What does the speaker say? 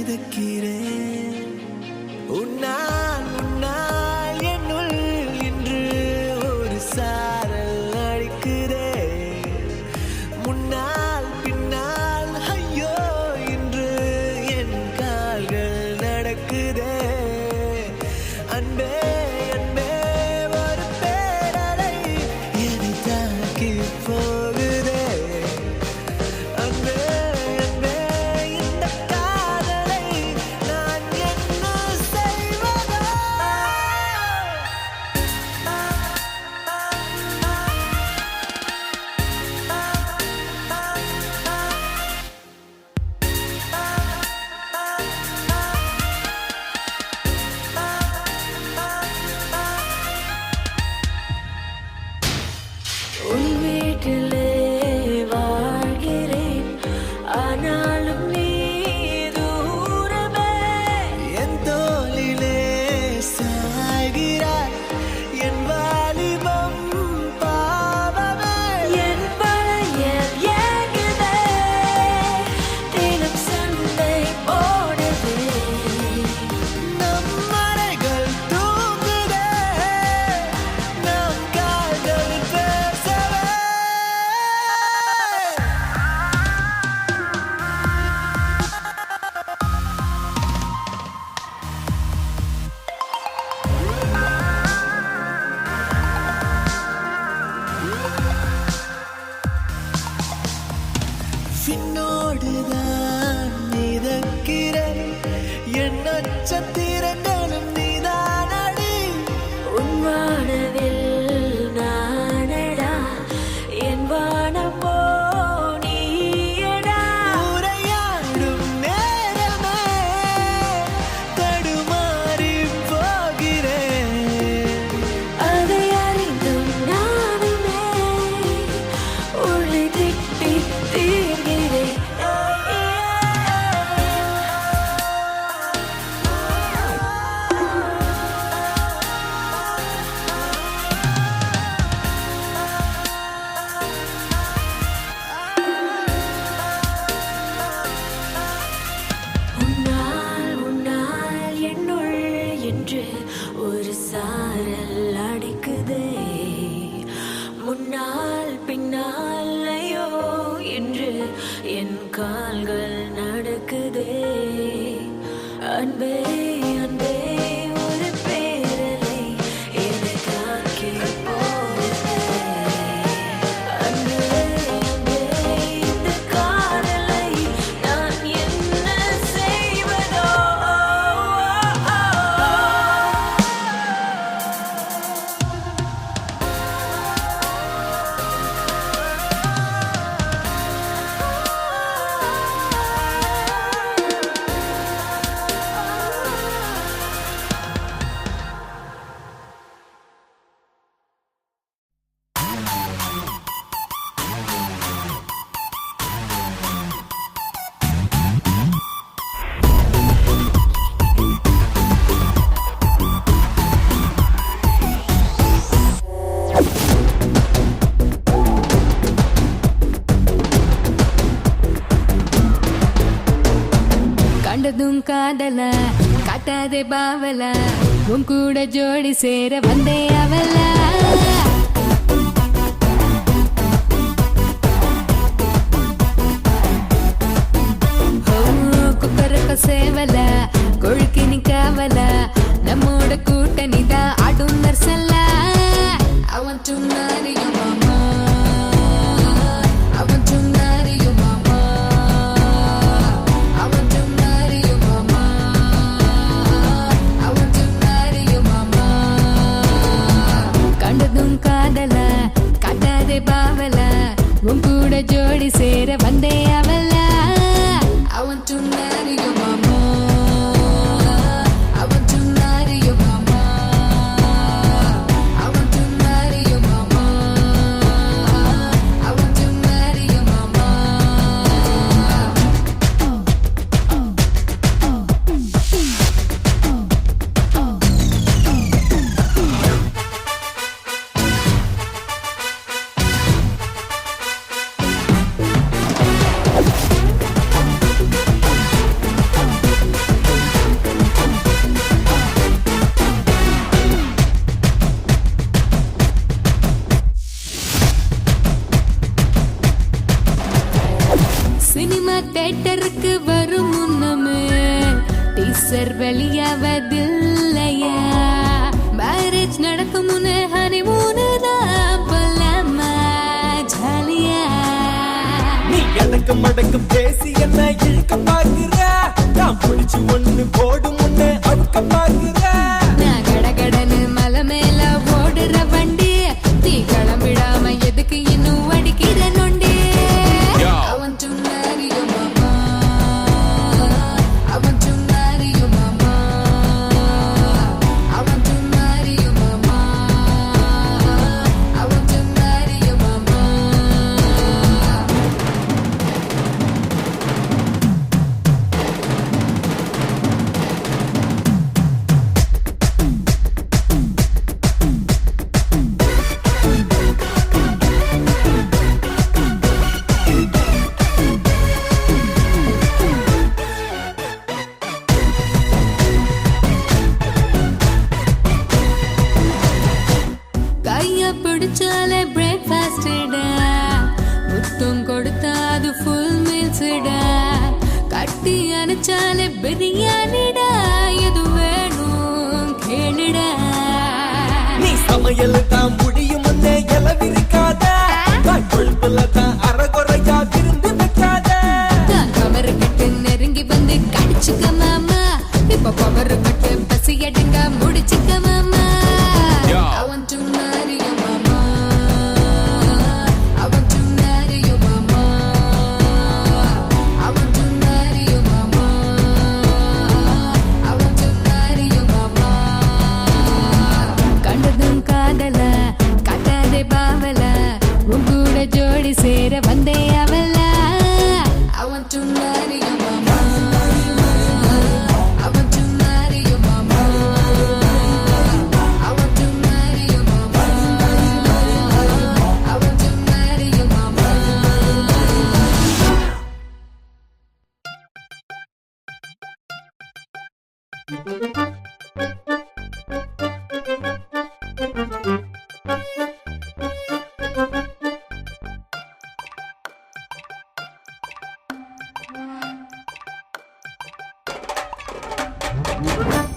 மிதக்கிறேன். உன்னால் உன்னால் என்னுள் இன்று ஒரு சாரல் அடிக்குதே. முன்னால் பின்னால் ஐயோ இன்று என் கால்கள் நடக்குதே. அன்பே அன்பே ஒரு பேரலை என்னை தாக்கி போகுதே. அன்பே அன்பே இந்த காதலை நான் என்ன செய்வதோ. உன் வீட்டிலே வாழ்கிறேன், ஆனாலும் நீ தூரமே. என் தோளிலே சாய்கிறாய், என் வாலிபம் பாவமே. என் பழையல் ஏங்குதே, தினம் சண்டை போடுதே. நம் மலைகள் தூங்குதே, நம் கால்கள் பேசவே. விண்ணோடுதான் மிதக்கிறேன், என் நட்சத்திரங்களும் நீதான் அடி. உன் வானவில் நானடா, என் வானமோ நீயடா. உரையாடும் நேரமே தடுமாறி போகிறேன். அதை அறிந்தும் நானுமே உன்னை திட்டி தீர்கிறேன். உன்னால் உன்னால் என்னுள் என்று ஒரு சாரல் அடிக்குதே. முன்னால் பின்னால் ஐயோ என்று என் கால்கள் நடக்குதே. அன்பே அன்பே ஒரு பேரலை என்னை தாக்கி போகுதே. அன்பே அன்பே இந்த காதலை நான் என்ன செய்வதோ. கண்டதும் காதல காட்டாதே பாவல, உன் கூட ஜோடி சேர வந்தே அவல. குக்கரக்க சேவல கொழுக்கி நிக்காவல, நம்மோட கூட்டணிதான் ஆடும் நர்சல்ல. I want to marry you mama, I want to marry you mama, I want to marry you mama, I want to marry you mama. கண்டதும் காதல காட்டாதே பாவல, உன் கூட ஜோடி சேர வந்தே அவல. I want to marry you mama. உசர் வெளியாவதில்லையா மேரேஜ் நடக்கும் முன்னே ஹனிமூனு தான் போலாமா ஜாலியா நீ எனக்கு மடக்கும் பேசி என்ன இழுக்க பாக்குற நான் பிடிச்சு ஒண்ணு போடு முன்னே அவுக்க பாக்குற நான் கடகடன்னு மலை மேல ஓடுற வண்டி நீ கிளம்பிடாம எதுக்கு இன்னும் அடிக்கிற நொண்டி I want to marry your mama. I want to marry your mama. I want to marry your mama. I want to marry your mama. கைய பிடிச்சாலே பிரேக்ஃபாஸ்டா முத்தம் கொடுத்தா அது ஃபுல் மீல்ஸ்டா கட்டி அணைச்சாலே பிரியாணிடா எது வேணும் கேளுடா நீ சமையல் தான் முடியும் முன்னே இலவிருக்காத நான் கொழுப்புல தான் அறகுறையா விருந்து வைக்காத நான் கமரு கட்டு நெருங்கி வந்து கடிச்சுக்க மாமா இப்ப பவரு கட்டு பசி எடுங்க முடிச்சுக்க மாமா I want to marry your mama. I want to marry your mama. I want to marry your mama. I want to marry your mama. கண்டதும் காதல காட்டாதே பாவல உன் கூட ஜோடி சேர வந்தே அவள I want to marry your mama. I want to marry your mama. I want to marry your mama. I want to marry your mama. Thank you.